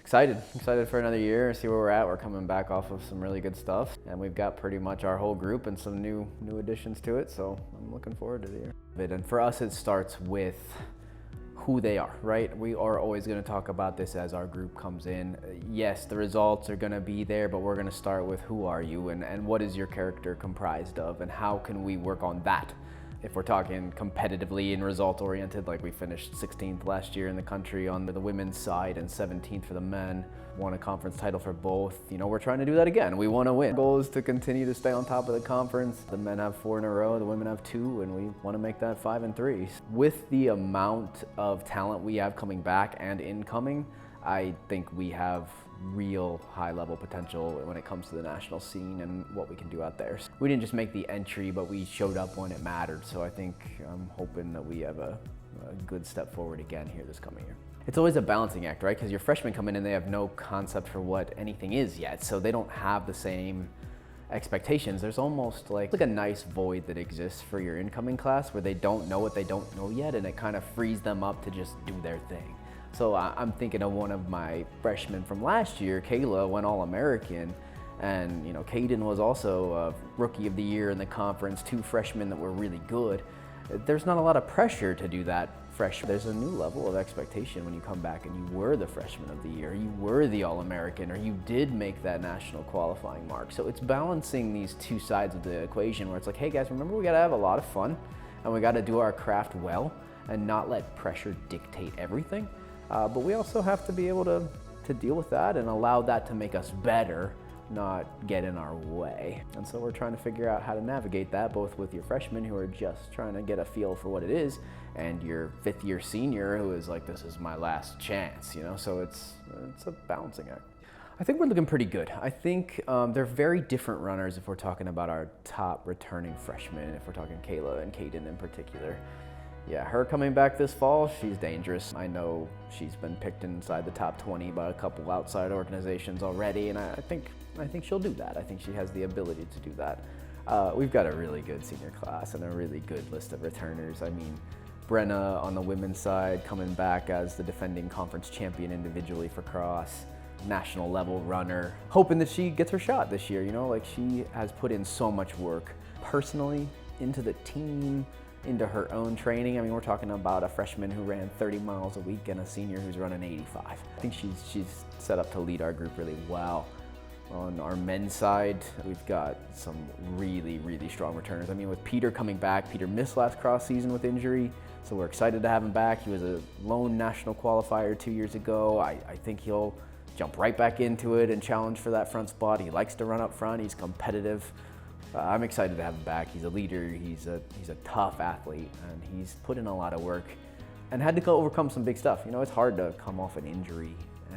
Excited for another year, see where we're at. We're coming back off of some really good stuff, and we've got pretty much our whole group and some new additions to it, so I'm looking forward to the year. And for us, it starts with who they are, right? We are always going to talk about this as our group comes in. Yes, the results are going to be there, but we're going to start with who are you and what is your character comprised of, and how can we work on that? If we're talking competitively and result oriented, like we finished 16th last year in the country on the women's side and 17th for the men, won a conference title for both. You know, we're trying to do that again. We want to win. The goal is to continue to stay on top of the conference. The men have 4 in a row, the women have 2, and we want to make that 5 and 3. With the amount of talent we have coming back and incoming, I think we have real high level potential when it comes to the national scene and what we can do out there. We didn't just make the entry, but we showed up when it mattered. So I think I'm hoping that we have a good step forward again here this coming year. It's always a balancing act, right? Because your freshmen come in and they have no concept for what anything is yet. So they don't have the same expectations. There's almost like a nice void that exists for your incoming class where they don't know what they don't know yet, and it kind of frees them up to just do their thing. So I'm thinking of one of my freshmen from last year. Kayla went All-American, and you know, Caden was also a Rookie of the Year in the conference, 2 freshmen that were really good. There's not a lot of pressure to do that freshman. There's a new level of expectation when you come back and you were the Freshman of the Year, you were the All-American, or you did make that national qualifying mark. So it's balancing these 2 sides of the equation where it's like, hey guys, remember we gotta have a lot of fun and we gotta do our craft well and not let pressure dictate everything. But we also have to be able to deal with that and allow that to make us better, not get in our way. And so we're trying to figure out how to navigate that, both with your freshmen who are just trying to get a feel for what it is, and your 5th year senior who is like, this is my last chance, you know? So it's a balancing act. I think we're looking pretty good. I think they're very different runners if we're talking about our top returning freshmen, if we're talking Kayla and Caden in particular. Yeah, her coming back this fall, she's dangerous. I know she's been picked inside the top 20 by a couple outside organizations already, and I think she'll do that. I think she has the ability to do that. We've got a really good senior class and a really good list of returners. I mean, Brenna on the women's side coming back as the defending conference champion individually for cross, national level runner, hoping that she gets her shot this year. You know, like, she has put in so much work personally into the team, into her own training. I mean, we're talking about a freshman who ran 30 miles a week and a senior who's running 85. I think she's set up to lead our group really well. On our men's side, we've got some really strong returners. I mean, with Peter coming back, Peter missed last cross season with injury, so we're excited to have him back. He was a lone national qualifier 2 years ago. I think he'll jump right back into it and challenge for that front spot. He likes to run up front, he's competitive. I'm excited to have him back. He's a leader, he's a tough athlete, and he's put in a lot of work and had to overcome some big stuff. You know, it's hard to come off an injury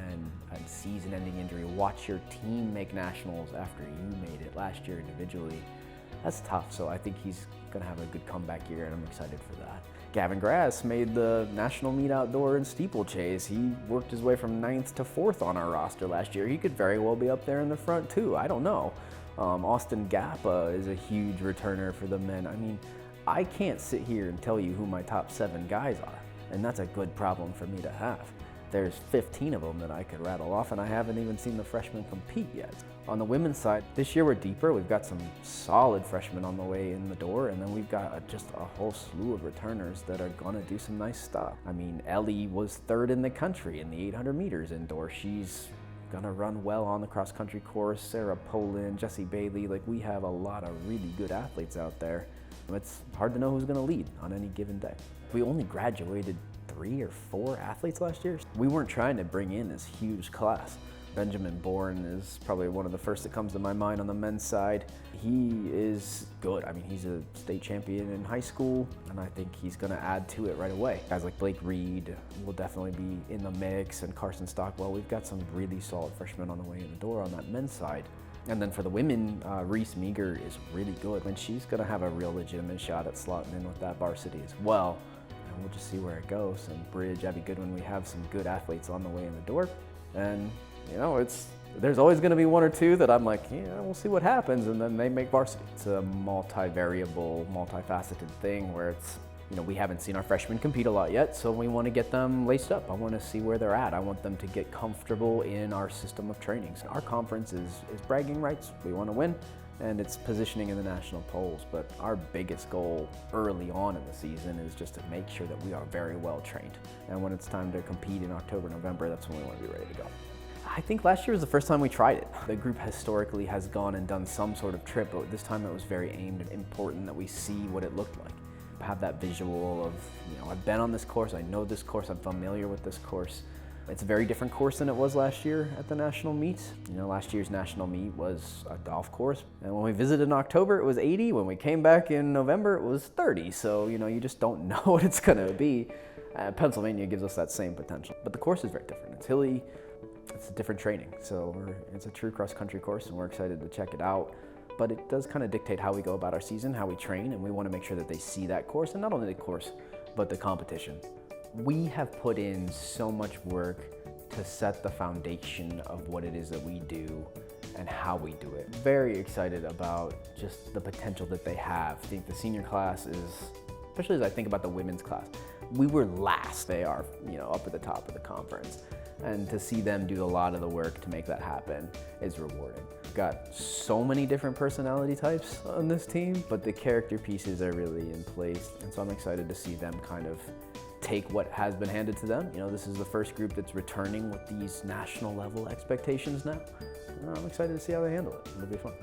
and a season-ending injury, watch your team make nationals after you made it last year individually. That's tough, so I think he's gonna have a good comeback year, and I'm excited for that. Gavin Grass made the national meet outdoor in steeplechase. He worked his way from 9th to 4th on our roster last year. He could very well be up there in the front too, I don't know. Austin Gappa is a huge returner for the men. I mean, I can't sit here and tell you who my top 7 guys are, and that's a good problem for me to have. There's 15 of them that I could rattle off, and I haven't even seen the freshmen compete yet. On the women's side, this year we're deeper. We've got some solid freshmen on the way in the door, and then we've got just a whole slew of returners that are gonna do some nice stuff. I mean, Ellie was 3rd in the country in the 800 meters indoor. She's gonna run well on the cross-country course. Sarah Poland, Jessie Bailey, like, we have a lot of really good athletes out there. It's hard to know who's gonna lead on any given day. We only graduated 3 or 4 athletes last year. We weren't trying to bring in this huge class. Benjamin Bourne is probably one of the first that comes to my mind on the men's side. He is good. I mean, he's a state champion in high school, and I think he's gonna add to it right away. Guys like Blake Reed will definitely be in the mix, and Carson Stockwell. We've got some really solid freshmen on the way in the door on that men's side. And then for the women, Reese Meager is really good, and she's gonna have a real legitimate shot at slotting in with that varsity as well. And we'll just see where it goes. And Bridge, Abby Goodwin, we have some good athletes on the way in the door. And you know, there's always going to be 1 or 2 that I'm like, yeah, we'll see what happens, and then they make varsity. It's a multi-variable, multifaceted thing where it's We haven't seen our freshmen compete a lot yet, so we want to get them laced up. I want to see where they're at. I want them to get comfortable in our system of trainings. Our conference is bragging rights. We want to win, and it's positioning in the national polls. But our biggest goal early on in the season is just to make sure that we are very well trained. And when it's time to compete in October, November, that's when we want to be ready to go. I think last year was the first time we tried it. The group historically has gone and done some sort of trip, but this time it was very aimed and important that we see what it looked like. Have that visual of, I've been on this course, I know this course, I'm familiar with this course. It's a very different course than it was last year at the national meet. Last year's national meet was a golf course, and when we visited in October, it was 80. When we came back in November, it was 30. So, you just don't know what it's gonna be. Pennsylvania gives us that same potential, but the course is very different. It's hilly, it's a different training. So it's a true cross-country course, and we're excited to check it out. But it does kind of dictate how we go about our season, how we train, and we want to make sure that they see that course, and not only the course, but the competition. We have put in so much work to set the foundation of what it is that we do and how we do it. Very excited about just the potential that they have. I think the senior class is, especially as I think about the women's class, we were last. They are, up at the top of the conference. And to see them do a lot of the work to make that happen is rewarding. Got so many different personality types on this team, but the character pieces are really in place. And so I'm excited to see them kind of take what has been handed to them. This is the first group that's returning with these national level expectations now. I'm excited to see how they handle it. It'll be fun.